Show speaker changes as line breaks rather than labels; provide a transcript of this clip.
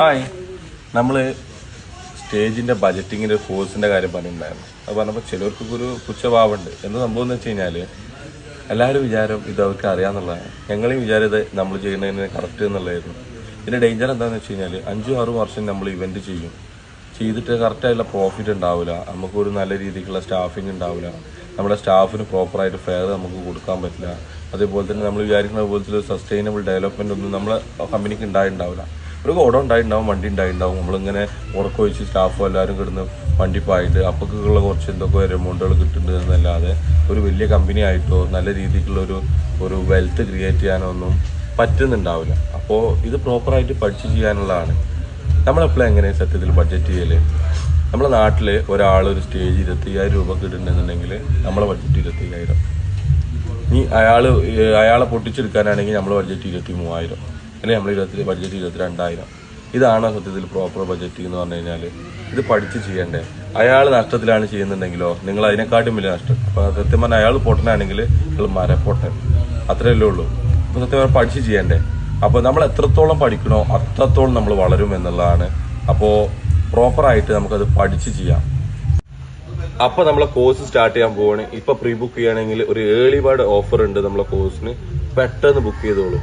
Hi, നമ്മൾ സ്റ്റേജിന്റെ ബജറ്റിങ്ങിന്റെ കോഴ്സിന്റെ കാര്യം പറഞ്ഞിട്ടുണ്ടായിരുന്നു. അത് പറഞ്ഞപ്പോൾ ചിലർക്കൊക്കെ ഒരു പുച്ഛഭാവമുണ്ട്. എന്താ സംഭവം എന്ന് വെച്ച് കഴിഞ്ഞാൽ എല്ലാവരും വിചാരം ഇത് അവർക്ക് അറിയാമെന്നുള്ളതാണ്. ഞങ്ങളെയും വിചാരം ഇത് നമ്മൾ ചെയ്യുന്നതിന് കറക്റ്റ് എന്നുള്ളതായിരുന്നു. ഇതിന്റെ ഡേഞ്ചർ എന്താണെന്ന് വെച്ച് കഴിഞ്ഞാൽ 5-6 വർഷം നമ്മൾ ഇവന്റ് ചെയ്തിട്ട് കറക്റ്റായിട്ടുള്ള പ്രോഫിറ്റ് ഉണ്ടാവില്ല, നമുക്കൊരു നല്ല രീതിക്കുള്ള സ്റ്റാഫിങ് ഉണ്ടാവില്ല, നമ്മുടെ സ്റ്റാഫിന് പ്രോപ്പറായിട്ട് ഫെയർ നമുക്ക് കൊടുക്കാൻ പറ്റില്ല. അതേപോലെ തന്നെ നമ്മൾ വിചാരിക്കുന്ന പോലത്തെ സസ്റ്റൈനബിൾ ഡെവലപ്മെന്റ് ഒന്നും നമ്മളെ കമ്പനിക്ക് ഉണ്ടായിട്ടുണ്ടാവില്ല. ഒരു ഗോഡം ഉണ്ടായിട്ടുണ്ടാവും, വണ്ടി ഉണ്ടായിട്ടുണ്ടാവും, നമ്മളിങ്ങനെ ഉറക്കൊഴിച്ച് സ്റ്റാഫും എല്ലാവരും കിടന്ന് വണ്ടി പോയിട്ട് അപ്പൊക്കുള്ള കുറച്ച് എന്തൊക്കെ എമൗണ്ടുകൾ കിട്ടുന്നുണ്ട് എന്നല്ലാതെ ഒരു വലിയ കമ്പനി ആയിട്ടോ നല്ല രീതിക്കുള്ള ഒരു വെൽത്ത് ക്രിയേറ്റ് ചെയ്യാനോ ഒന്നും പറ്റുന്നുണ്ടാവില്ല. അപ്പോൾ ഇത് പ്രോപ്പറായിട്ട് പഠിച്ച് ചെയ്യാനുള്ളതാണ്. നമ്മളെപ്പോഴും എങ്ങനെ സത്യത്തിൽ ബഡ്ജറ്റ് ചെയ്യല്? നമ്മുടെ നാട്ടിൽ ഒരാൾ ഒരു സ്റ്റേജ് 25,000 രൂപ കിട്ടുന്നുണ്ടെന്നുണ്ടെങ്കിൽ നമ്മളെ ബഡ്ജറ്റ് 25,000. ഇനി അയാളെ പൊട്ടിച്ചെടുക്കാനാണെങ്കിൽ നമ്മൾ ബഡ്ജറ്റ് 23,000, അല്ലെങ്കിൽ നമ്മൾ ബഡ്ജറ്റ് 22,000. ഇതാണ് സത്യത്തിൽ പ്രോപ്പർ ബഡ്ജറ്റിംഗ് എന്ന് പറഞ്ഞു കഴിഞ്ഞാൽ. ഇത് പഠിച്ച് ചെയ്യണ്ടേ. അയാൾ നഷ്ടത്തിലാണ് ചെയ്യുന്നുണ്ടെങ്കിലോ നിങ്ങൾ അതിനെക്കാട്ടും വലിയ നഷ്ടം. അപ്പോൾ സത്യം പറഞ്ഞാൽ അയാൾ പൊട്ടനാണെങ്കിൽ നിങ്ങൾ മരപ്പൊട്ടൻ, അത്രയല്ലേ ഉള്ളൂ. അപ്പോൾ സത്യം പറഞ്ഞാൽ പഠിച്ച് ചെയ്യണ്ടേ. അപ്പോൾ നമ്മൾ എത്രത്തോളം പഠിക്കണോ അത്രത്തോളം നമ്മൾ വളരും എന്നുള്ളതാണ്. അപ്പോൾ പ്രോപ്പറായിട്ട് നമുക്കത് പഠിച്ച് ചെയ്യാം. അപ്പോൾ നമ്മളെ കോഴ്സ് സ്റ്റാർട്ട് ചെയ്യാൻ പോവാണ്. ഇപ്പൊ പ്രീ ബുക്ക് ചെയ്യുകയാണെങ്കിൽ ഒരു ഏർലി ബേർഡ് ഓഫർ ഉണ്ട് നമ്മളെ കോഴ്സിന്. പെട്ടെന്ന് ബുക്ക് ചെയ്തോളൂ.